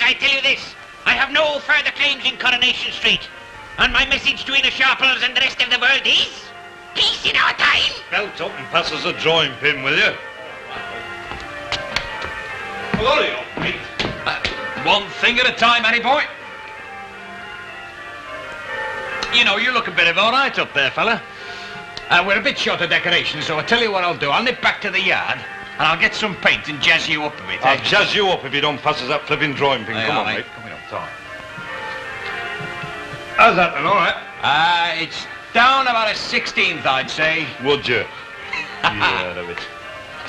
I tell you this. I have no further claims in Coronation Street. And my message to the sharpers and the rest of the world is... peace in our time. Belt up and pass us a drawing pin, will you? Well, hurry up, mate. One thing at a time, Annie boy. You know, you look a bit of all right up there, fella. We're a bit short of decorations, so I'll tell you what I'll do. I'll nip back to the yard, and I'll get some paint and jazz you up a bit. I'll jazz you up if you don't pass us that flipping drawing pin. Come on, mate. Coming up, Tom. How's that then, all right? It's down about a 16th, I'd say. Would you? Yeah, of it.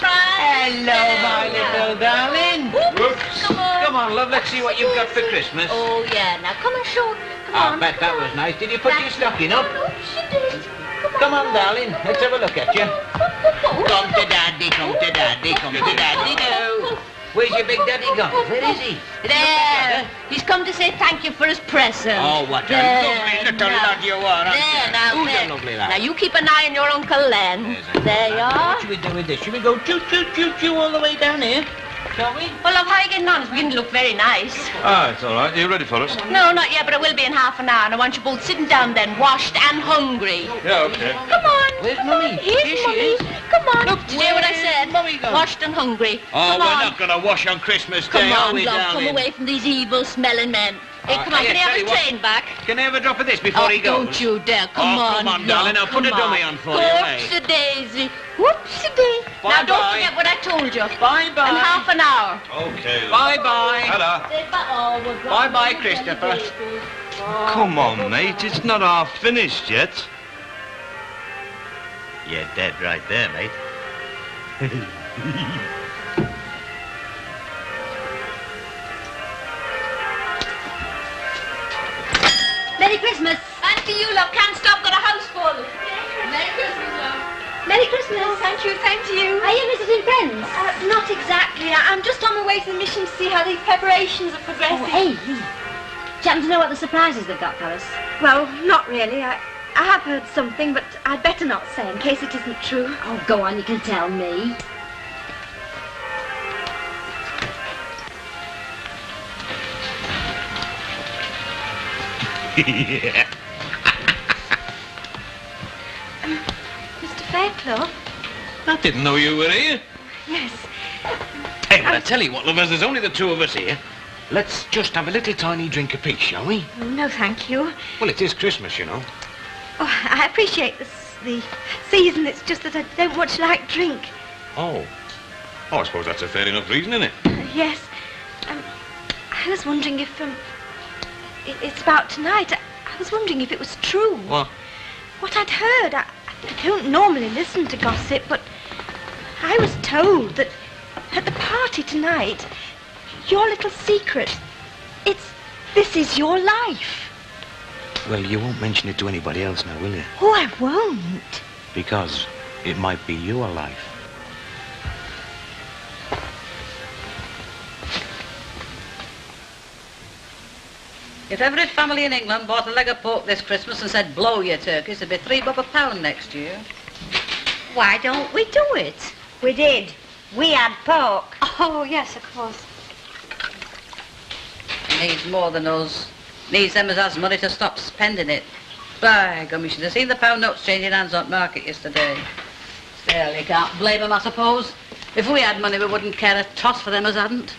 Hello, my little darling. Whoops. Come on, love, let's see what you've got for Christmas. Oh, yeah, now come and show. I bet that was nice. Did you put your stocking up? She did. Come on, darling, let's have a look at you. Come to daddy, come to daddy, come to daddy now. Where's your big daddy gone? Where is he? There. He's come to say thank you for his present. Oh, what a lovely little lad you are. There, now, Who's there. a lovely lad? Now, you keep an eye on your Uncle Len. There you are. What should we do with this? Should we go choo-choo-choo-choo all the way down here? Shall we? Well, look, how are you getting on? It's beginning to look very nice. Ah, it's all right. Are you ready for us? No, not yet, but I will be in half an hour. And I want you both sitting down then, washed and hungry. Yeah, okay. Come on. Where's Mummy? Here's Here she Mummy. is. Come on. Look, Did you hear what I where's said? Mummy gone? Washed and hungry. Oh, Come we're on. not going to wash on Christmas Come Day, are on, we, love, darling? come away from these evil-smelling men. Hey, come on, Hey, can I tell have you his what. train back? Can I have a drop of this before he goes? Don't you dare. Come on, Come on, darling. I'll put a dummy on for you, eh? Whoops-a-daisy. Whoops-a-day. Now, Bye-bye. don't forget what I told you. Bye-bye. In half an hour. Okay. Bye-bye. Ta-da. Bye-bye, Christopher. Come on, mate. It's not half finished yet. You're dead right there, mate. Merry Christmas. And to you, love. Can't stop. Got a house full. Merry Christmas, love. Merry Christmas. Thank you, same to you. Are you visiting friends? Not exactly. I'm just on my way to the mission to see how these preparations are progressing. Oh, hey. Do you happen to know what the surprises they've got for us? Well, not really. I have heard something, but I'd better not say in case it isn't true. Oh, go on. You can tell me. Yeah. Mr. Fairclough? I didn't know you were here. Yes. Hey, well, I tell you what, lovers, there's only the two of us here. Let's just have a little tiny drink apiece, shall we? Oh, no, thank you. Well, it is Christmas, you know. Oh, I appreciate the season. It's just that I don't much like drink. Oh, I suppose that's a fair enough reason, isn't it? Yes. I was wondering if, it's about tonight. I was wondering if it was true. What? What I'd heard. I don't normally listen to gossip, but I was told that at the party tonight, your little secret, this is your life. Well, you won't mention it to anybody else now, will you? Oh, I won't. Because it might be your life. If every family in England bought a leg of pork this Christmas and said, blow your turkeys, it'd be £3 a pound next year. Why don't we do it? We did. We had pork. Oh, yes, of course. Needs more than us. Needs them as has money to stop spending it. By gum, you should have seen the pound notes changing hands on market yesterday. Still, you can't blame them, I suppose. If we had money, we wouldn't care a toss for them as hadn't.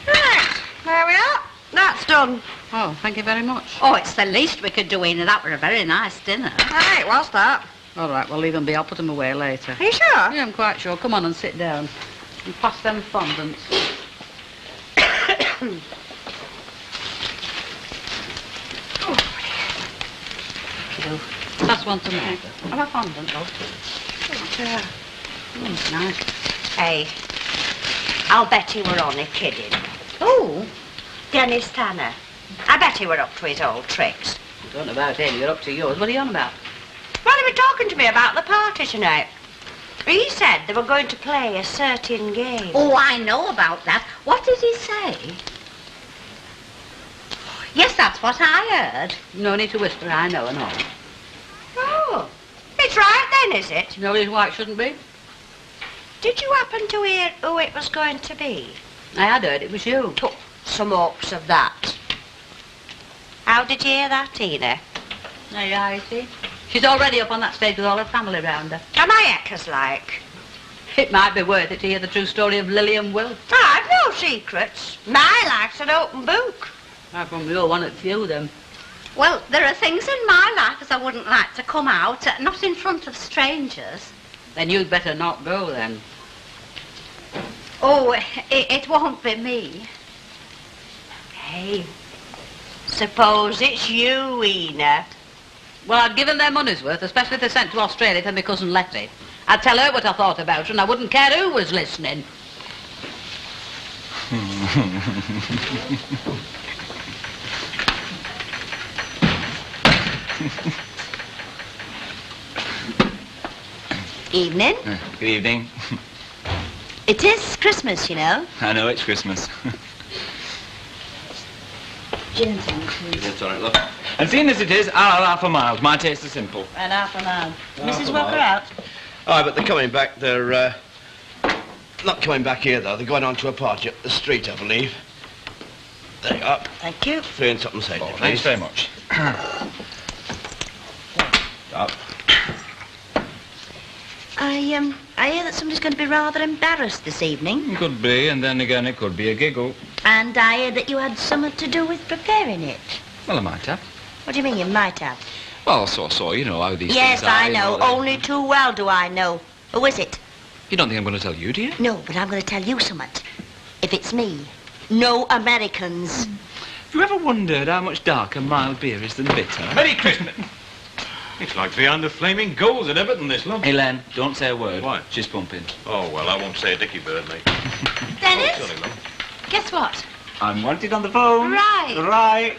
Right. There we are. That's done. Oh, thank you very much. Oh, it's the least we could do, Ina. That were a very nice dinner. Right, what's that? All right, we'll leave them be. I'll put them away later. Are you sure? Yeah, I'm quite sure. Come on and sit down. And pass them fondants. Pass one to me. Have a fondant, love. Nice. Hey, I'll bet he were only kidding. Oh, Dennis Tanner. I bet he were up to his old tricks. I don't know about him. You're up to yours. What are you on about? Well, he was talking to me about the party tonight. He said they were going to play a certain game. oh, I know about that. What did he say? Yes, that's what I heard. No need to whisper. I know and all. Oh, it's right then, is it? No reason why it shouldn't be. Did you happen to hear who it was going to be? I had heard it was you. Oh, some hopes of that. How did you hear that, Tina? There you are, you see. She's already up on that stage with all her family round her. Am I eckers like? It might be worth it to hear the true story of Lily and Will. I've no secrets. My life's an open book. How come you're one of few, then? Well, there are things in my life as I wouldn't like to come out, not in front of strangers. Then you'd better not go, then. Oh, it won't be me. Hey, suppose it's you, Ena. Well, I'd give them their money's worth, especially if they're sent to Australia for my cousin Letty. I'd tell her what I thought about her, and I wouldn't care who was listening. Evening. Good evening. It is Christmas, you know. I know it's Christmas. Gin and tonic, please. That's all right, look. And seeing as it is, I'll have half a mile. My taste is simple. And half an hour. Mrs. Walker out. Aye, but they're coming back. They're, not coming back here, though. They're going on to a party up the street, I believe. There you are. Thank you. 3 and something safety, please. Thanks very much. Up. I hear that somebody's going to be rather embarrassed this evening. Could be, and then again it could be a giggle. And I hear that you had something to do with preparing it. Well, I might have. What do you mean you might have? Well, so, you know how these Yes, things are. I know. You know, Only too well do I know. Who is it? You don't think I'm going to tell you, do you? No, but I'm going to tell you something. If it's me, no Americans. Have you ever wondered how much darker mild beer is than bitter? Merry Christmas. It's like behind the flaming goals at Everton, this, love. Hey, Len, don't say a word. Why? She's pumping. Oh, well, I won't say a dicky bird, mate. Dennis, Oh, sorry, love. guess what? I'm wanted on the phone. Right. Right.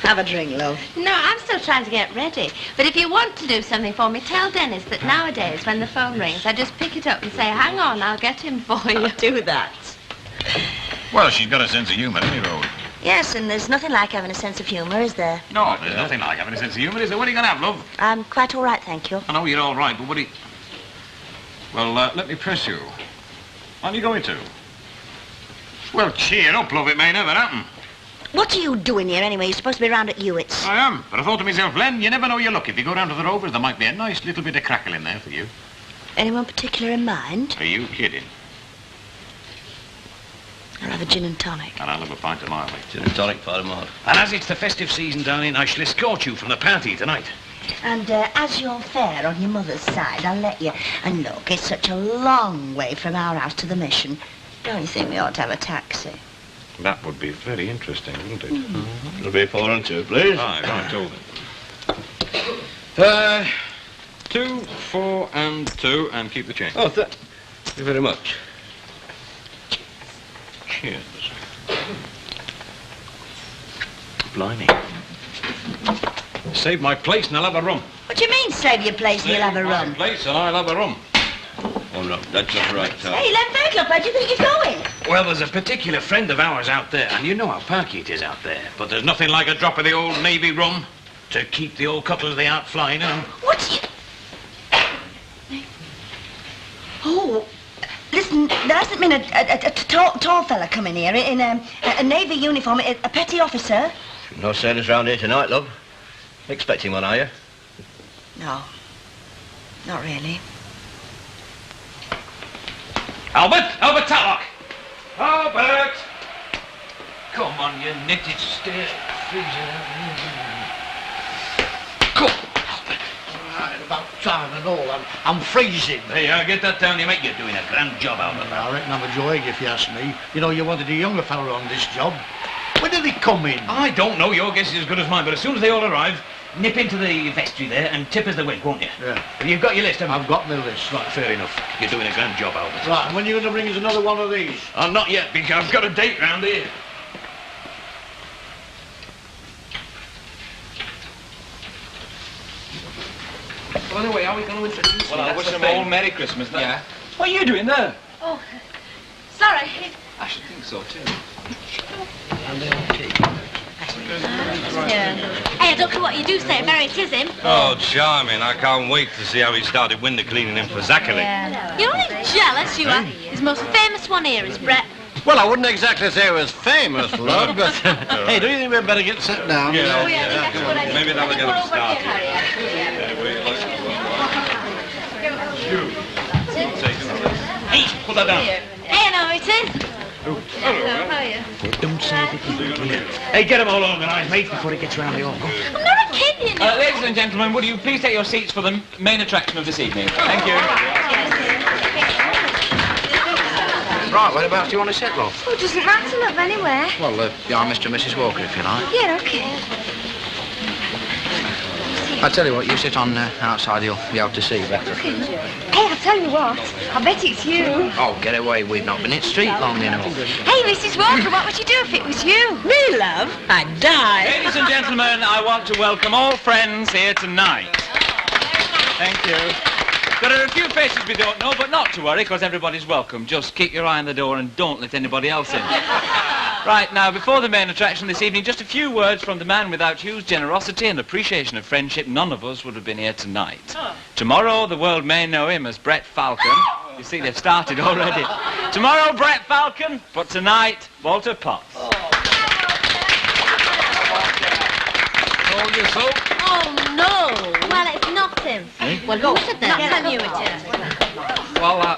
Have a drink, love. No, I'm still trying to get ready. But if you want to do something for me, tell Dennis that nowadays when the phone rings, I just pick it up and say, hang on, I'll get him for you. Do that. Well, she's got a sense of humour, any road. Yes, and there's nothing like having a sense of humour, is there? No, there's nothing like having a sense of humour, is there? What are you going to have, love? I'm quite all right, thank you. I know you're all right, but what do you... Well, let me press you. Aren't you going to? Well, cheer up, love. It may never happen. What are you doing here, anyway? You're supposed to be round at Hewitt's. I am. But I thought to myself, Len, you never know your luck. If you go down to the Rovers, there might be a nice little bit of crackle in there for you. Anyone particular in mind? Are you kidding? I'll have a gin and tonic. And I'll have a pint of Marley. Gin and tonic, pardon me. And as it's the festive season, darling, I shall escort you from the party tonight. And as you're fair on your mother's side, I'll let you. And look, it's such a long way from our house to the mission. Don't you think we ought to have a taxi? That would be very interesting, wouldn't it? Mm-hmm. It'll be 4 and 2, please. Aye, right, told it. 2, 4 and 2, and keep the change. Oh, thank you very much. Cheers. Blimey. Save my place and I'll have a rum. What do you mean, save your place and you'll have a Save run? my place and I'll have a rum. Oh, no, that's all right, Tom. Hey, Len, where do you think you're going? Well, there's a particular friend of ours out there, and you know how parky it is out there. But there's nothing like a drop of the old Navy rum to keep the old cuttles of the heart flying, you know. What? Oh, listen, there hasn't been a tall fella coming here in a Navy uniform, a petty officer. No sailors round here tonight, love. Expecting one, are you? No, not really. Albert Tatlock! Albert! Come on, you knitted stairs. Come on, Albert. Right, about time and all. I'm freezing. Hey, get that down, you mate. You're doing a grand job, Albert. I reckon I'm enjoying it, if you ask me. You know, you wanted a younger fella on this job. When did they come in? I don't know. Your guess is as good as mine, but as soon as they all arrive, nip into the vestry there and tip us the wink, won't you? Yeah. You've got your list, haven't you? I've got my list. Right, fair enough. You're doing a grand job, Albert. Right, and when are you going to bring us another one of these? Not yet, because I've got a date round here. Well, anyway, how are we going to introduce Well, I wish them all Merry Christmas. Yeah. What are you doing there? Oh, sorry. I should think so, too. Yeah. Hey, I don't care what you do say, Mary, it is him. Oh, charming. I can't wait to see how he started window cleaning in for Zachary. You're only jealous, you are. His most famous one here is Brett. Well, I wouldn't exactly say it was famous, love, but... Hey, do you think we'd better get set down? Yeah, yeah. Maybe that'll get them started. Hey, put that down. Hey, no, it is. Hello, how are you? Hey, get them all organised, mate, before it gets round the hall. I'm not a kid, you know. Ladies and gentlemen, would you please take your seats for the main attraction of this evening? Thank you. Right, whereabouts do you want to sit, love? Oh, it doesn't matter, love, anywhere. Well, behind Mr. and Mrs. Walker, if you like. Yeah, okay. I tell you what, you sit on outside, you'll be able to see better. Hey, I'll tell you what. I bet it's you. Oh, get away, we've not been in the street long enough. Hey, Mrs. Walker, what would you do if it was you? Me, love? I'd die. Ladies and gentlemen, I want to welcome all friends here tonight. Thank you. There are a few faces we don't know, but not to worry, because everybody's welcome. Just keep your eye on the door and don't let anybody else in. Right, now, before the main attraction this evening, just a few words from the man without whose generosity and appreciation of friendship none of us would have been here tonight. Tomorrow, the world may know him as Brett Falcon. You see, they've started already. Tomorrow, Brett Falcon, but tonight, Walter Potts. Told you so. Oh, no. Well, it's not him. Well, who is it then? Not you, it is. Well,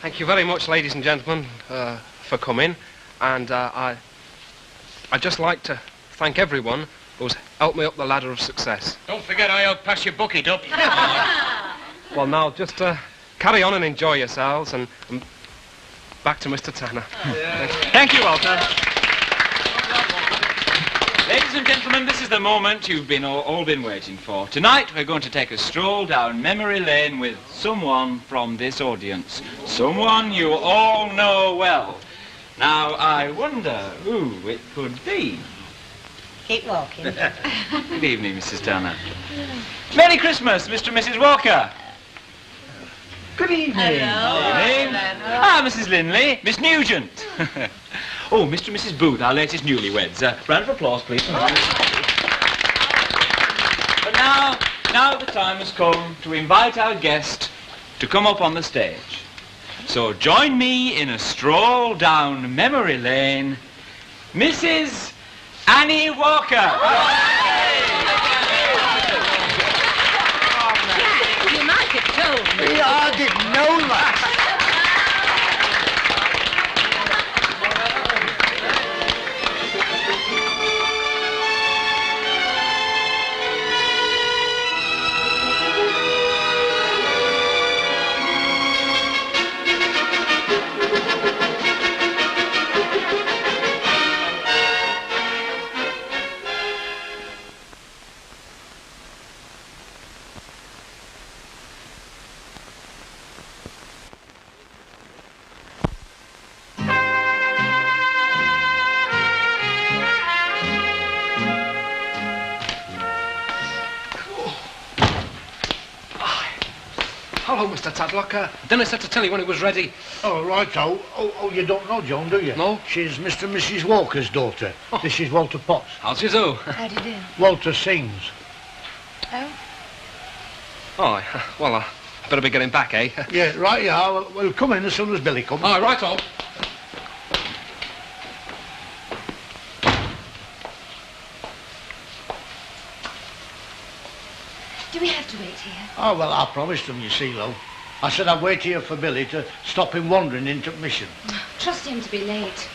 thank you very much, ladies and gentlemen, for coming. And I'd just like to thank everyone who's helped me up the ladder of success. Don't forget I helped pass your bucket up. Well, now, just carry on and enjoy yourselves, and back to Mr. Tanner. Thank you, Walter. Ladies and gentlemen, this is the moment you've all been waiting for. Tonight, we're going to take a stroll down memory lane with someone from this audience. Someone you all know well. Now, I wonder who it could be. Keep walking. Good evening, Mrs. Turner. Merry Christmas, Mr. and Mrs. Walker. Good evening. Hello. Evening. Ah, Mrs. Linley, Miss Nugent. Oh, Mr. and Mrs. Booth, our latest newlyweds. Round of applause, please. But now the time has come to invite our guest to come up on the stage. So join me in a stroll down memory lane, Mrs. Annie Walker. You might have told me. I didn't know that. Hello, Mr. Tadlock. Dennis said to tell you when it was ready. Oh, right-o. Oh, you don't know Joan, do you? No. She's Mr. and Mrs. Walker's daughter. Oh. This is Walter Potts. How's you do? How do you do? Walter sings. Oh? Oh, well, better be getting back, eh? Yeah, right, yeah. We'll come in as soon as Billy comes. Oh, right-o. Do we have to wait here? Oh, well, I promised them, you see, love. I said I'd wait here for Billy to stop him wandering into mission. Trust him to be late.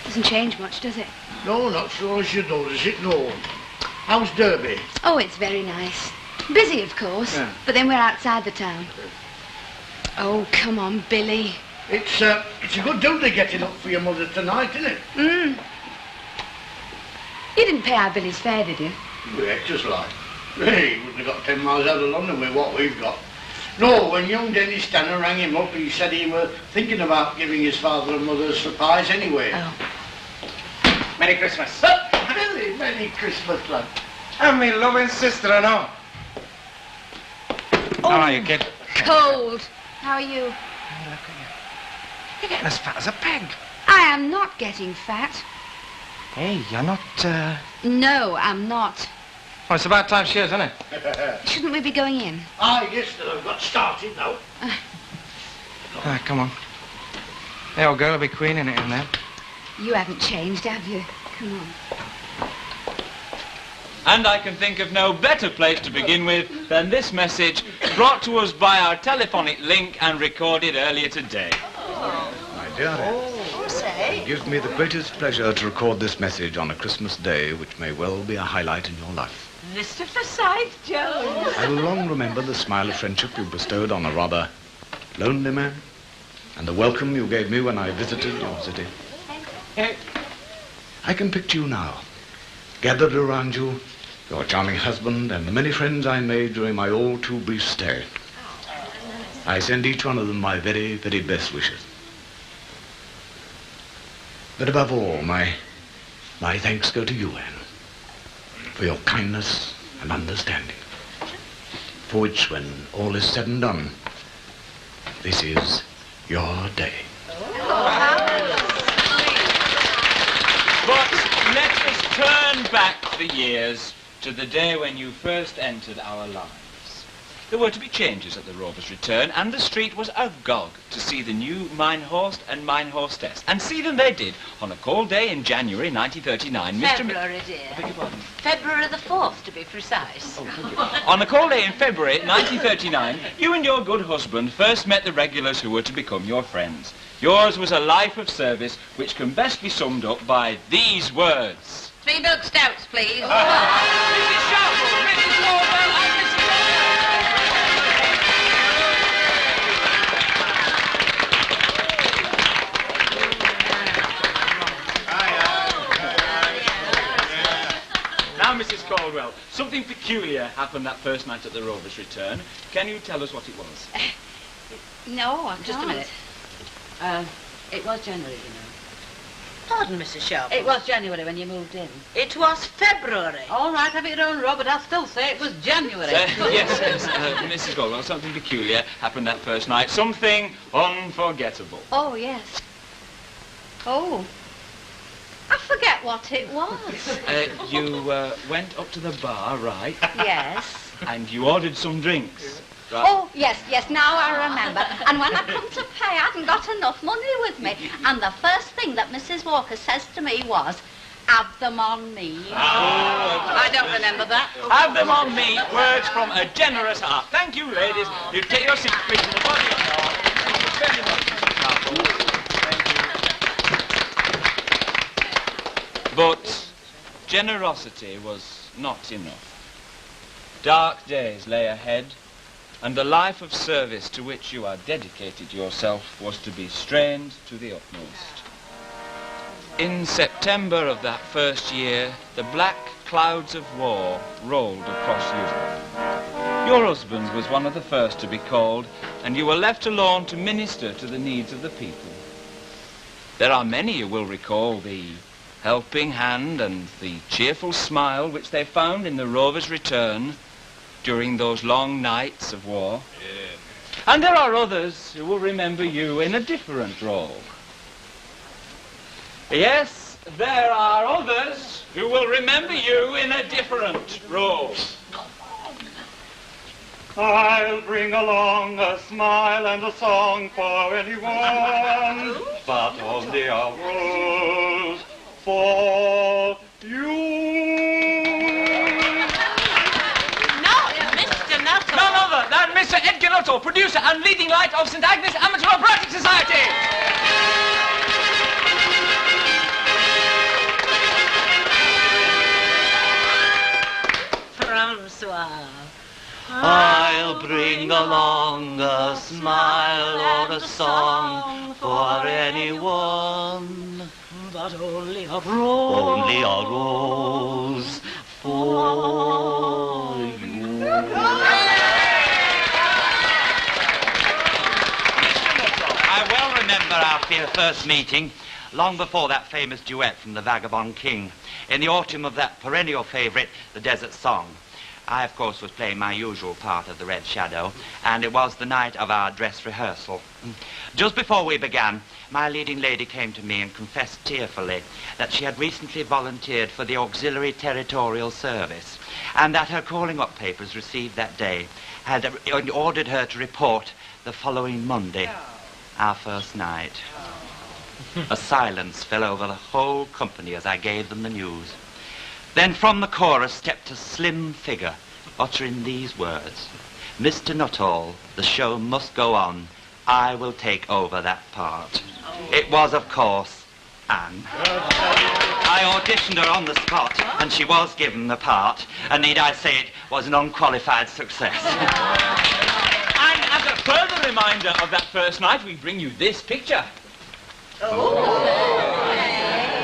Doesn't change much, does it? No, not so as you notice it, no. How's Derby? Oh, it's very nice. Busy, of course, Yeah. but then we're outside the town. Oh, come on, Billy. It's a good do to getting up for your mother tonight, isn't it? You didn't pay our Billy's fare, did you? Yeah, just like. Hey, he wouldn't have got 10 miles out of London with what we've got. No, when young Dennis Tanner rang him up, he said he were thinking about giving his father and mother a surprise anyway. Oh. Merry Christmas. Really, Merry Christmas, lad. And me loving sister and all. How are you, kid? Cold. How are you? Hey, look at you. You're getting as fat as a peg. I am not getting fat. Hey, you're not, No, I'm not. Oh, it's about time she is, isn't it? Shouldn't we be going in? Ah, yes, I've got started now. Ah, come on. The old girl will be queening it in there. You haven't changed, have you? Come on. And I can think of no better place to begin with than this message brought to us by our telephonic link and recorded earlier today. My dear Ed, it gives me the greatest pleasure to record this message on a Christmas day, which may well be a highlight in your life. Mr. Forsyth Jones. I will long remember the smile of friendship you bestowed on a rather lonely man, and the welcome you gave me when I visited your city. I can picture you now, gathered around you, your charming husband, and the many friends I made during my all too brief stay. I send each one of them my very, very best wishes. But above all, my thanks go to you, Anne, for your kindness and understanding, for which, when all is said and done, this is your day. But let us turn back the years to the day when you first entered our lives. There were to be changes at the Rover's return, and the street was agog to see the new mine horse and mine hostess. And see them they did on a cold day in January 1939. February, dear. I beg your pardon? February the 4th, to be precise. On a cold day in February 1939, you and your good husband first met the regulars who were to become your friends. Yours was a life of service which can best be summed up by these words. 3 milk stouts, please. Mrs. Sharple, Mrs. Wardwell, and Mrs. Now, Mrs. Caldwell, something peculiar happened that first night at the Rover's return. Can you tell us what it was? No, I Just a can't. minute. It was January, you know. Pardon, Mrs. Sharp. It was January when you moved in. It was February. All right, have it your own, Rob, but I'll still say it was January. Yes, Mrs. Caldwell, something peculiar happened that first night. Something unforgettable. Oh, yes. Oh. I forget what it was. You went up to the bar, right? Yes. And you ordered some drinks. Right. Oh, yes, now I remember. And when I come to pay, I hadn't got enough money with me. And the first thing that Mrs. Walker says to me was, have them on me. Oh, I don't remember that. Have them on me, words from a generous heart. Thank you, ladies. You take your seats, please, in the body of the hall. Thank you very much, Mrs. Marple. Thank you. But generosity was not enough. Dark days lay ahead, and the life of service to which you had dedicated yourself was to be strained to the utmost. In September of that first year, the black clouds of war rolled across Europe. Your husband was one of the first to be called, and you were left alone to minister to the needs of the people. There are many who will recall the helping hand and the cheerful smile which they found in the Rover's return during those long nights of war. Yeah. And there are others who will remember you in a different role. Yes, there are others who will remember you in a different role. I'll bring along a smile and a song for anyone, but only a rose for you. None other than Mr. Edgar Nuttall, producer and leading light of St. Agnes Amateur Operatic Society. Francois. I'll bring along a smile or a song for anyone, But only a rose. only a rose for you. I well remember our first meeting, long before that famous duet from The Vagabond King, in the autumn of that perennial favourite, The Desert Song. I, of course, was playing my usual part of the Red Shadow, and it was the night of our dress rehearsal. Just before we began, my leading lady came to me and confessed tearfully that she had recently volunteered for the Auxiliary Territorial Service, and that her calling up papers received that day had ordered her to report the following Monday, our first night. A silence fell over the whole company as I gave them the news. Then from the chorus stepped a slim figure, uttering these words: "Mr. Nuttall, the show must go on. I will take over that part." It was, of course, Anne. I auditioned her on the spot, and she was given the part, and need I say it was an unqualified success. And as a further reminder of that first night, we bring you this picture.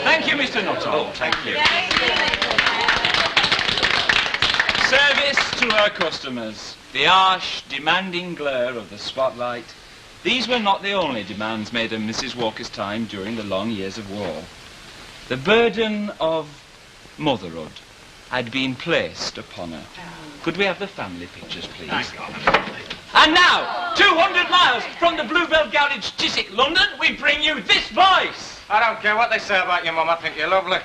Thank you, Mr. Nuttall. Thank you. Service to her customers. The harsh, demanding glare of the spotlight. These were not the only demands made on Mrs. Walker's time during the long years of war. The burden of motherhood had been placed upon her. Could we have the family pictures, please? And now, 200 miles from the Bluebell Garage, Chiswick, London, we bring you this voice. I don't care what they say about you, Mum. I think you're lovely.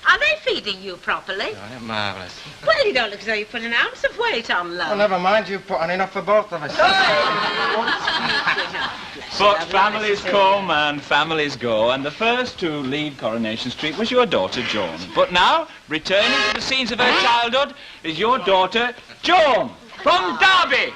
Are they feeding you properly? Oh, they're marvellous. Well, you don't look as though you put an ounce of weight on, love. Well, never mind. You put on enough for both of us. But families come and families go, and the first to leave Coronation Street was your daughter, Joan. But now, returning to the scenes of her childhood, is your daughter, Joan, from Derby.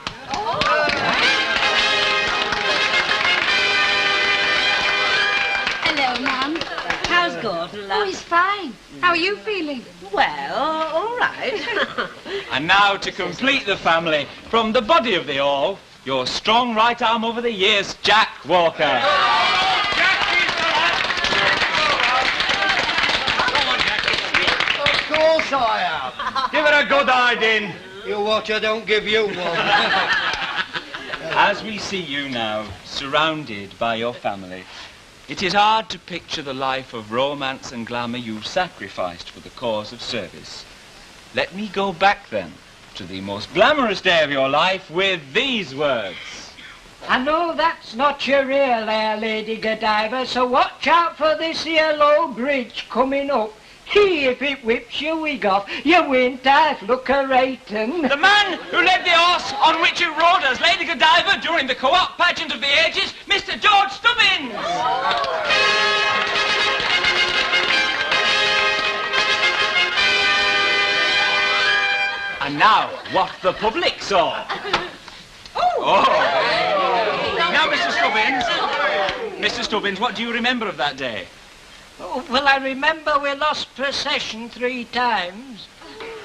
Hello, Mum. How's Gordon, love? Oh, he's fine. How are you feeling? Well, all right. And now, to complete the family, from the body of the all, your strong right arm over the years, Jack Walker. Of course I am. Give it a good hiding. You watch, I don't give you one. As we see you now, surrounded by your family, it is hard to picture the life of romance and glamour you've sacrificed for the cause of service. Let me go back then to the most glamorous day of your life with these words. I know that's not your real air, Lady Godiva, so watch out for this here low bridge coming up. He, if it whips your wig off, you won't have look a rating. The man who led the horse on which you rode as Lady Godiva during the co-op pageant of the ages, Mr. George Stubbins. And now, what the public saw. Now, Mr. Stubbins, what do you remember of that day? Oh, well, I remember we lost procession 3 times.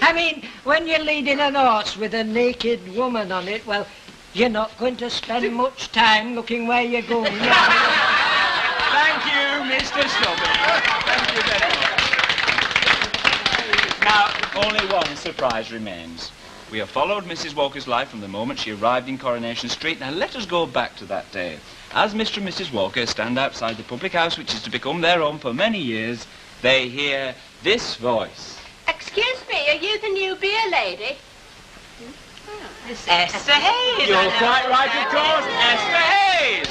I mean, when you're leading an horse with a naked woman on it, well, you're not going to spend much time looking where you're going. Thank you, Mr. Stubbins. Thank you very much. Now, only one surprise remains. We have followed Mrs. Walker's life from the moment she arrived in Coronation Street. Now, let us go back to that day. As Mr. and Mrs. Walker stand outside the public house, which is to become their home for many years, they hear this voice. Excuse me, are you the new beer lady? Esther Hayes. You're quite right, of course, Esther Hayes.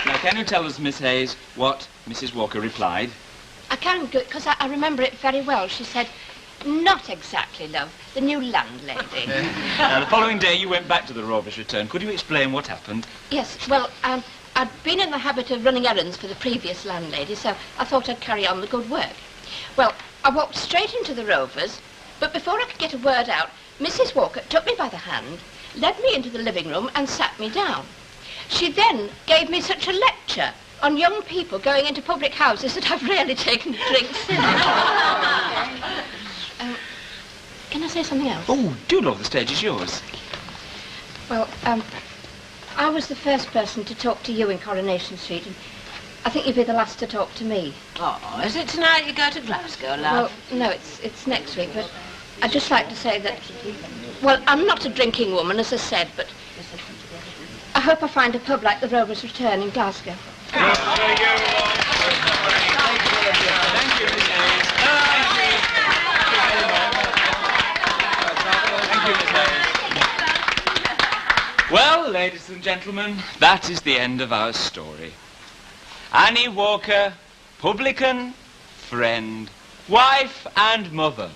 Now, can you tell us, Miss Hayes, what Mrs. Walker replied? I can't do it because I remember it very well. She said, "Not exactly, love. The new landlady." Now, the following day you went back to the Rovers' Return. Could you explain what happened? Yes, well, I'd been in the habit of running errands for the previous landlady, so I thought I'd carry on the good work. Well, I walked straight into the Rovers, but before I could get a word out, Mrs. Walker took me by the hand, led me into the living room and sat me down. She then gave me such a lecture on young people going into public houses that I've rarely taken a drink since. Can I say something else? Oh, do love, the stage is yours. Well, I was the first person to talk to you in Coronation Street, and I think you'll be the last to talk to me. Oh, is it tonight you go to Glasgow, love? Well, no, it's next week, but I'd just like to say that, well, I'm not a drinking woman, as I said, but I hope I find a pub like the Rovers' Return in Glasgow. Thank you, Miss Hayes. Well, ladies and gentlemen, that is the end of our story. Annie Walker, publican, friend, wife and mother.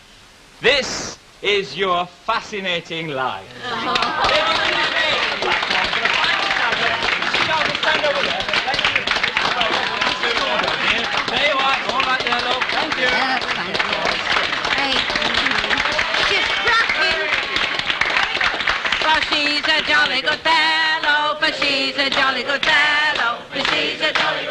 This is your fascinating life. Stand over there. There you are. All right there, love. Thank you. She's cracking. For she's a jolly good fellow. For she's a jolly good fellow. For she's a jolly